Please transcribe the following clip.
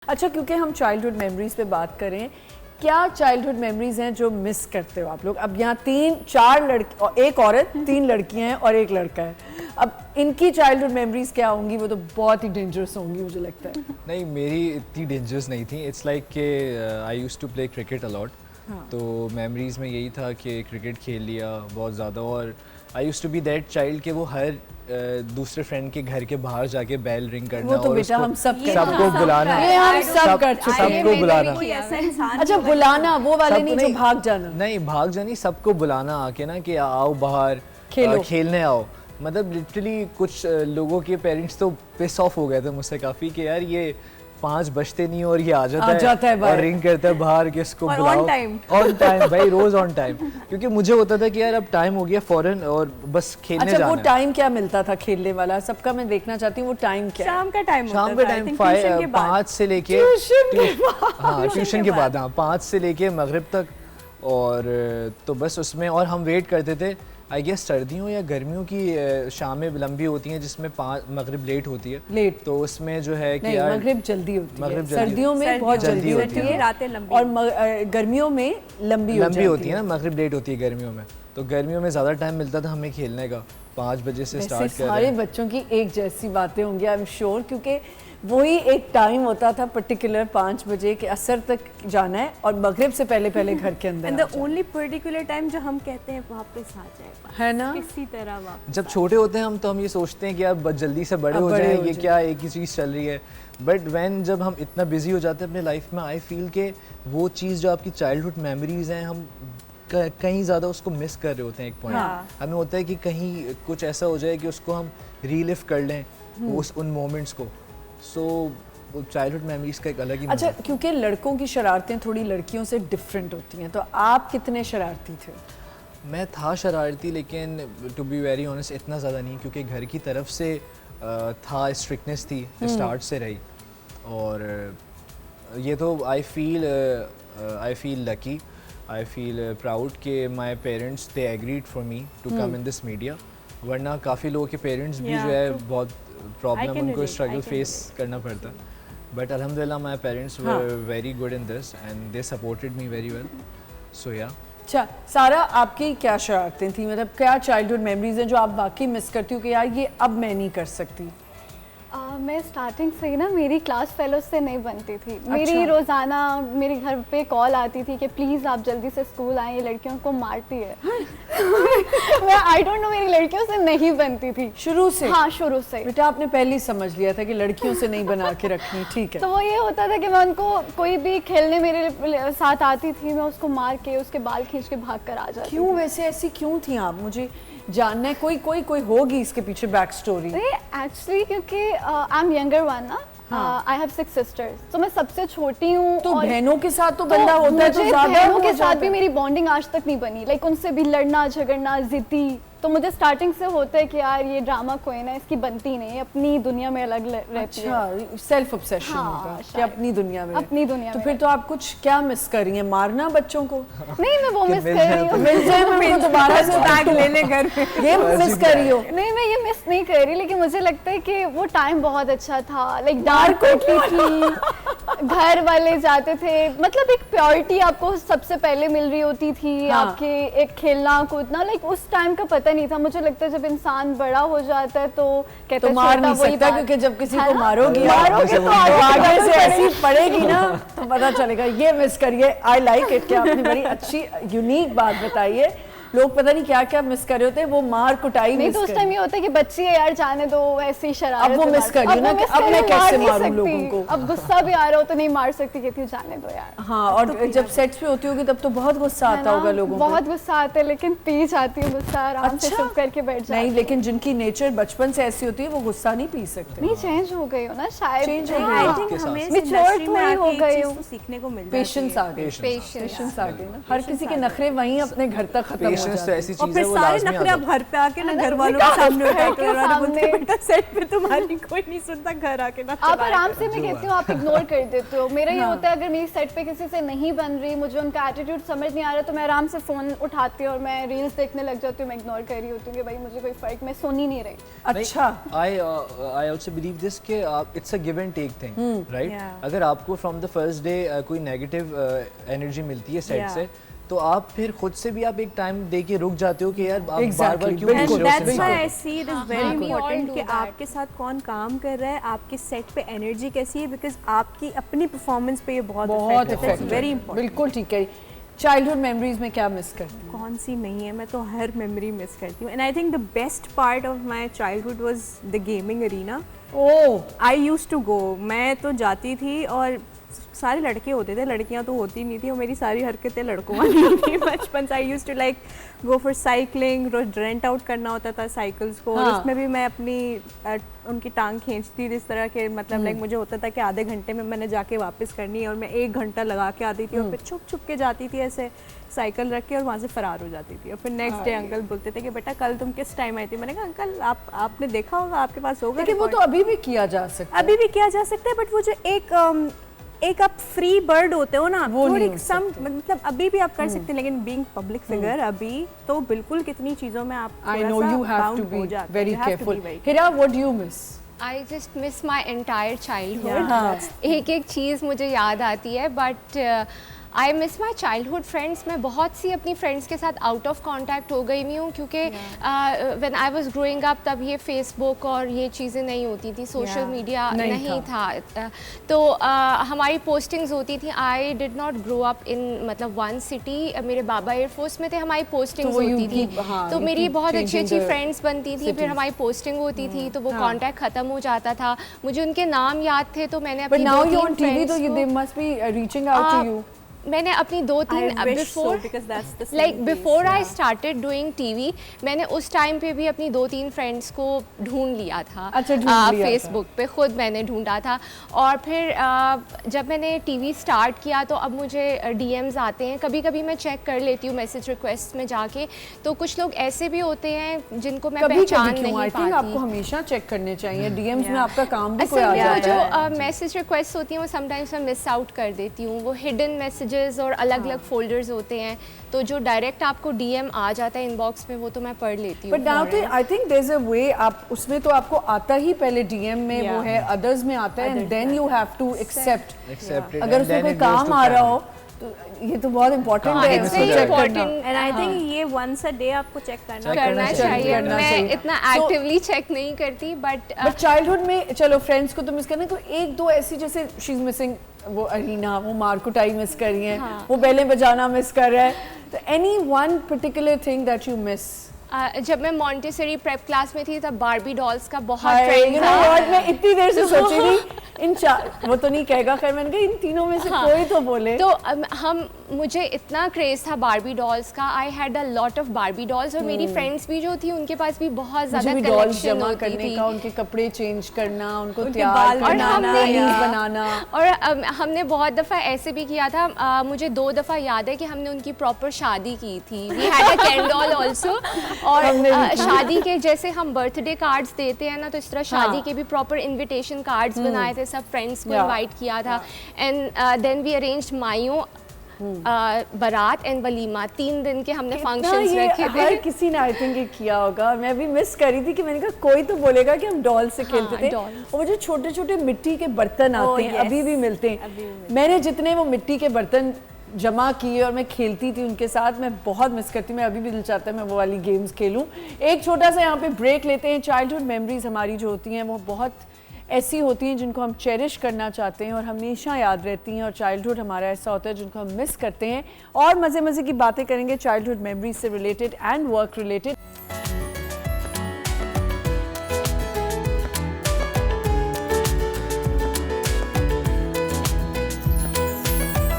अच्छा, क्योंकि हम चाइल्डहुड मेमोरीज पे बात करें, क्या चाइल्डहुड मेमोरीज हैं जो मिस करते हो आप लोग? अब यहाँ 3-4 लड़की, एक औरत, 3 लड़कियां हैं और एक लड़का है। अब इनकी चाइल्डहुड मेमोरीज क्या होंगी? वो तो बहुत ही डेंजरस होंगी मुझे लगता है। नहीं, मेरी इतनी डेंजरस नहीं थी। इट्स लाइक के I used to play cricket a lot, तो मेमोरीज में यही था कि क्रिकेट खेल लिया बहुत ज़्यादा। और I used to be that child कि वो हर दूसरे फ्रेंड के घर के बाहर जाके बेल रिंग करना, वो तो और बेटा हम सब सबको बुलाना, ये हम सब कर चुके हैं। सबको बुलाना। अच्छा, बुलाना वो वाले नहीं जो भाग जाना? नहीं, भाग जानी, सबको बुलाना आके ना कि आओ बाहर खेलने आओ। मतलब लिटरली कुछ लोगों के पेरेंट्स तो पिस ऑफ हो गए थे मुझसे काफ़ी कि यार ये 5 बजते नहीं और ये आ जाता है और रिंग करता है बाहर कि इसको बुलाओ। ऑन टाइम भाई, रोज ऑन टाइम। क्योंकि मुझे होता था कि यार अब टाइम हो गया फौरन और बस खेलने जाना है। वो टाइम क्या मिलता था खेलने वाला? सबका मैं देखना चाहती हूँ वो टाइम क्या? शाम का टाइम 5 से लेके ट्यूशन के बाद, हाँ 5 से लेके मगरिब तक। और तो बस उसमें, और हम वेट करते थे। आई गेस सर्दियों या गर्मियों की शामें लंबी होती हैं जिसमें मगरिब लेट होती है। लेट तो उसमें जो है कि यार मगरिब जल्दी होती है। सर्दियों में सर्दियों बहुत जल्दी होती है, रातें लंबी, और गर्मियों में लंबी होती है ना। मगरिब लेट होती है गर्मियों में, तो गर्मियों में ज़्यादा टाइम मिलता था हमें खेलने का। 5 बजे से स्टार्ट कर। सारे बच्चों की एक जैसी बातें होंगी आई एम श्योर, क्योंकि वही एक टाइम होता था पर्टिकुलर 5 बजे के असर तक जाना है और मगरिब से पहले पहले घर के अंदर। And the only particular time जो हम कहते हैं वापस आ जाएगा, है ना? इसी तरह वापस। जब छोटे होते हैं हम तो हम ये सोचते हैं कि यार जल्दी से बड़े हो जाएं, ये क्या एक ही चीज़ चल रही है। बट व्हेन जब हम इतना बिजी हो जाते हैं अपने लाइफ में, आई फील के वो चीज़ जो आपकी चाइल्डहुड मेमोरीज हैं, हम कहीं ज़्यादा उसको मिस कर रहे होते हैं। एक पॉइंट हमें होता है कि कहीं कुछ ऐसा हो जाए कि उसको हम रीलिव कर लें उन मोमेंट्स को। सो चाइल्डहुड मेमोरीज का एक अलग ही। अच्छा, क्योंकि लड़कों की शरारतें थोड़ी लड़कियों से डिफरेंट होती हैं, तो आप कितने शरारती थे? मैं था शरारती, लेकिन टू बी वेरी ऑनेस्ट इतना ज़्यादा नहीं, क्योंकि घर की तरफ से था, स्ट्रिक्टनेस थी स्टार्ट से रही। और ये तो I feel lucky, I feel proud कि my parents they agreed for me to come in this media. वरना काफ़ी लोगों के पेरेंट्स भी जो है बहुत प्रॉब्लम, उनको स्ट्रगल फेस करना पड़ता। बट अल्हम्दुलिल्लाह my parents were very good in this and they supported me very well. So yeah. अच्छा सारा, आपकी क्या शरारतें थी? मतलब क्या चाइल्डहुड मेमोरीज हैं जो आप वाकई मिस करती हो कि यार ये अब मैं नहीं कर सकती? मैं स्टार्टिंग से ही ना मेरी क्लास फेलो से नहीं बनती थी। मेरी रोज़ाना मेरे घर पे कॉल आती थी कि प्लीज़ आप जल्दी से स्कूल आएं, ये लड़कियों को मारती है। मैं आई डोंट नो, मेरी लड़कियों से नहीं बनती थी शुरू से? हाँ, शुरू से। बेटा आपने पहले ही समझ लिया था कि लड़कियों से नहीं बना के रखनी, ठीक है। तो वो ये होता था कि मैं उनको, कोई भी खेलने मेरे साथ आती थी, मैं उसको मार के उसके बाल खींच के भाग कर आ जाती। क्यों वैसे ऐसी क्यों थी आप? मुझे जानना है। कोई होगी इसके पीछे बैक स्टोरी। एक्चुअली क्योंकि आई एम यंगर वन ना, आई हैव 6 सिस्टर्स, तो मैं सबसे छोटी हूँ। तो बहनों के साथ तो बंदा होता है, तो ज्यादा बहनों के साथ भी मेरी बॉन्डिंग आज तक नहीं बनी। लाइक उनसे भी लड़ना झगड़ना, जिद्दी। तो मुझे स्टार्टिंग से होता है कि यार ये ड्रामा कोई ना, इसकी बनती नहीं, अपनी दुनिया में अलग रहती है। अच्छा, सेल्फ ऑब्सेशन होगा कि अपनी दुनिया में, अपनी दुनिया तो में। फिर तो आप कुछ क्या मिस कर रही हैं? मारना बच्चों को? नहीं, मैं वो मिस कर रही हूँ। मिल जाए मैं दोबारा से बैग लेने घर पे, ये मिस कर रही हो? नहीं, मैं ये मिस नहीं कर रही, लेकिन मुझे लगता है कि वो टाइम बहुत अच्छा था। लाइक डार्क होती थी, घर वाले जाते थे, मतलब एक प्योरिटी आपको सबसे पहले मिल रही होती थी। आपके एक खेलना कूदना, लाइक उस टाइम का पता नहीं था। मुझे लगता है जब इंसान बड़ा हो जाता है तो कहते हैं मार नहीं सकता, क्योंकि जब किसी को मारोगी तो आगे से ऐसी पड़ेगी ना तो पता चलेगा। ये मिस करिए, आई लाइक इट कि आपने बड़ी अच्छी यूनिक बात बताई है। लोग पता नहीं क्या क्या मिस कर रहे होते हैं, वो मार कुटाई नहीं। तो उस टाइम ये होता है कि बच्ची है यार, जाने दो, ऐसी ही शरारत। अब वो मिस कर रही है ना कि अब मैं कैसे मारूं लोगों को। अब गुस्सा भी आ रहा हो तो नहीं मार सकती, कहती हूँ जाने दो यार। हाँ, और जब सेट्स पे होती होगी तब तो बहुत गुस्सा आता होगा लोगों को। बहुत गुस्सा आता है, लेकिन पी जाती हूँ गुस्सा, आराम से चुप करके बैठ जाती। नहीं, लेकिन जिनकी नेचर बचपन से ऐसी होती है वो गुस्सा नहीं पी सकते। नहीं, चेंज हो गई हो ना शायद। चेंज हो गई हो, सीखने को मिलता है। पेशेंस आ गए ना। हर किसी के नखरे वहीं अपने घर तक खत्म Connections तो ऐसी और चीज़ फिर है वो सारे लाज़मी नखरे आ अब जाते हैं। घर पे आके ना घर वालों के सामने उठा के और बोलते सामने। बेटा सेट पे तुम्हारी कोई नहीं सुनता, घर आके ना आप चलाया आराम करो। से, मैं कहती हूँ आप इग्नोर कर देते हो। मेरा ये होता है अगर मेरी सेट पे किसी से नहीं बन रही, मुझे उनका एटीट्यूड समझ नहीं आ रहा, तो मैं आराम से फ़ोन उठाती हूँ और मैं रील्स देखने लग जाती हूँ। मैं इग्नोर कर रही होती हूँ कि भाई मुझे कोई फ़र्क, मैं सुन ही नहीं रही। अच्छा I also believe this कि it's a give and take thing, right? Yeah. अगर आपको from the first day कोई नेगेटिव एनर्जी मिलती है सेट Yeah. से, तो आप फिर खुद से भी आप एक टाइम दे के रुक जाते हो कि यार आप बार-बार Exactly, क्यों बिल्कुल। पूछ And रहे हो that's उस why इंसान I को? see it is हाँ, very we all important do कि that. आपके साथ कौन काम कर रहा है, आपके सेट पे एनर्जी कैसी है, बिकॉज आपकी अपनी परफॉर्मेंस पे ये बहुत इफेक्ट वेरी इंपॉर्टेंट। बिल्कुल ठीक है। चाइल्डहुड मेमोरीज में क्या मिस करते हो? कौन सी नहीं है, मैं तो हर मेमोरी मिस करती हूँ। And I think the best part of my childhood was the gaming arena. Oh I use to go, मैं तो जाती थी और सारे लड़के होते थे, लड़कियां तो होती नहीं थी, और मेरी सारी हरकतें लड़कों वाली थी बचपन से। I use to like go for cycling, रोज रेंट आउट करना होता था साइकिल्स को, और हाँ। उसमें भी मैं अपनी उनकी टांग खींचती थी इस तरह के, मतलब लाइक मुझे होता था कि आधे घंटे में मैंने जाके वापस करनी है, और मैं 1 घंटा लगा के आती थी और फिर छुप छुप के जाती थी ऐसे साइकिल रख के, और वहाँ से फरार हो जाती थी। और फिर नेक्स्ट डे अंकल बोलते थे कि बेटा कल तुम किस टाइम आई थी? मैंने कहा अंकल आपने देखा होगा, आपके पास होगा लेकिन वो record." तो अभी भी किया जा सकता है। अभी भी किया जा सकता है, बट वो जो एक आप फ्री बर्ड होते हो ना, वो नहीं थोड़ी हो सम मतलब अभी भी आप कर सकते हैं, लेकिन बीइंग पब्लिक फिगर अभी तो बिल्कुल कितनी चीजों में आप I know you have to be very careful. Hira, what do you miss? I just miss my entire childhood. हाँ। एक एक चीज़ मुझे याद आती है, but I miss my childhood friends. मैं बहुत सी अपनी फ्रेंड्स के साथ आउट ऑफ कॉन्टैक्ट हो गई हुई हूँ, क्योंकि when I was growing up तब ये फेसबुक और ये चीज़ें नहीं होती थी, सोशल मीडिया नहीं था। तो हमारी पोस्टिंग्स होती थी। I did not grow up in मतलब वन सिटी। मेरे बाबा एयरफोर्स में थे, हमारी पोस्टिंग्स वो you होती थी, keep- हाँ, तो you मेरी keep बहुत अच्छी changing अच्छी the फ्रेंड्स बनती थी, फिर cities. हमारी पोस्टिंग होती थी, तो वो हाँ। कांटेक्ट खत्म हो जाता था। मुझे उनके नाम याद थे, तो मैंने But अपनी now दो you're तीन on TV, friends so they must be reaching out to you. मैंने अपनी दो तीन before before I started doing TV, मैंने उस टाइम पे भी अपनी 2-3 फ्रेंड्स को ढूंढ लिया था। अच्छा, ढूंढ लिया था। फेसबुक पे खुद मैंने ढूंढा था। और फिर जब मैंने टीवी स्टार्ट किया तो अब मुझे डीएम्स आते हैं, कभी कभी मैं चेक कर लेती हूँ मैसेज रिक्वेस्ट में जाके, तो कुछ लोग ऐसे भी होते हैं जिनको मैं कभी पहचान कभी क्यों? नहीं I think आपको पाती। हमेशा चेक करने चाहिए। डीएम्स में आपका काम भी असल कोई आ में वो जाता है। जो मैसेज रिक्वेस्ट होती हैं वो समटाइम्स मैं मिस आउट कर देती हूँ। वो हिडन मैसेजेस और अलग अलग फोल्डर्स होते हैं, तो जो डायरेक्ट आपको डीएम आ जाता है इनबॉक्स में, वो तो मैं पढ़ लेती हूँ। But now I think there is a way, आप उसमें तो आपको आता ही पहले डीएम में वो है, अदर्स में आता है, and then you have to accept. Accepted, अगर and उसमें then कोई it goes काम to आ रहा family. हो तो ये तो बहुत इंपॉर्टेंट हाँ, है, it's इसको very चेक करना। important. एंड आई थिंक ये वंस अ डे आपको चेक करना Check करना करना चाहिए। करना मैं चाहिए। इतना So- एक्टिवली चेक नहीं करती, बट बट चाइल्डहुड में चलो फ्रेंड्स को तो मिस करना, कोई एक दो ऐसी जैसे शी इज मिसिंग वो अरीना, वो मार्कुटाई मिस कर रही है, हाँ। वो बैले बजाना मिस कर रहा है, तो any one particular thing that you miss? जब मैं मॉन्टेसरी प्रेप क्लास में थी तब बारबी डॉल्स का बहुत हाय, ट्रेंड you था। know what, मैं इतनी देर से सोच रही थी इन चार, वो तो नहीं कहेगा, खैर मैंने कहा इन तीनों में से कोई तो बोले। तो मुझे इतना क्रेज था बारबी डॉल्स का। I had a lot of Barbie dolls, और मेरी फ्रेंड्स भी जो थी उनके पास भी बहुत मुझे ज्यादा भी डॉल्स कलेक्शन जमा होती करने थी। का, उनके कपड़े चेंज करना, उनको उनके तैयार बाल करना, बनाना, bunnies या- बनाना। और हमने बहुत दफ़ा ऐसे भी किया था। मुझे 2 दफ़ा याद है कि हमने उनकी प्रॉपर शादी की थी। We had a Ken doll also. और हमने भी की। शादी के जैसे हम बर्थडे कार्ड्स देते हैं ना, तो इस तरह शादी हाँ। के भी प्रॉपर इनविटेशन कार्ड्स बनाए थे, सब फ्रेंड्स को Yeah. इनवाइट किया था। एंड देन वी अरेंज्ड मायूं बारात एंड वलीमा, 3 दिन के हमने कितना फंक्शंस ये रखे हर थे। किसी ने आई थिंक ये किया होगा। मैं भी मिस कर रही थी कि मैंने कहा कोई तो बोलेगा कि हम डॉल से खेलते थे। dolls। और वो जो छोटे छोटे मिट्टी के बर्तन आते हैं, yes, अभी भी मिलते हैं। मैंने जितने वो मिट्टी के बर्तन जमा किए और मैं खेलती थी उनके साथ, मैं बहुत मिस करती हूँ। मैं अभी भी दिल चाहता है मैं वो वाली गेम्स खेलूँ। एक छोटा सा यहाँ पे ब्रेक लेते हैं। चाइल्डहुड मेमोरीज हमारी जो होती हैं वो बहुत ऐसी होती हैं जिनको हम चेरिश करना चाहते हैं और हमेशा याद रहती हैं, और चाइल्डहुड हमारा ऐसा होता है जिनको हम मिस करते हैं। और मज़े मज़े की बातें करेंगे चाइल्डहुड मेमोरीज से रिलेटेड एंड वर्क रिलेटेड।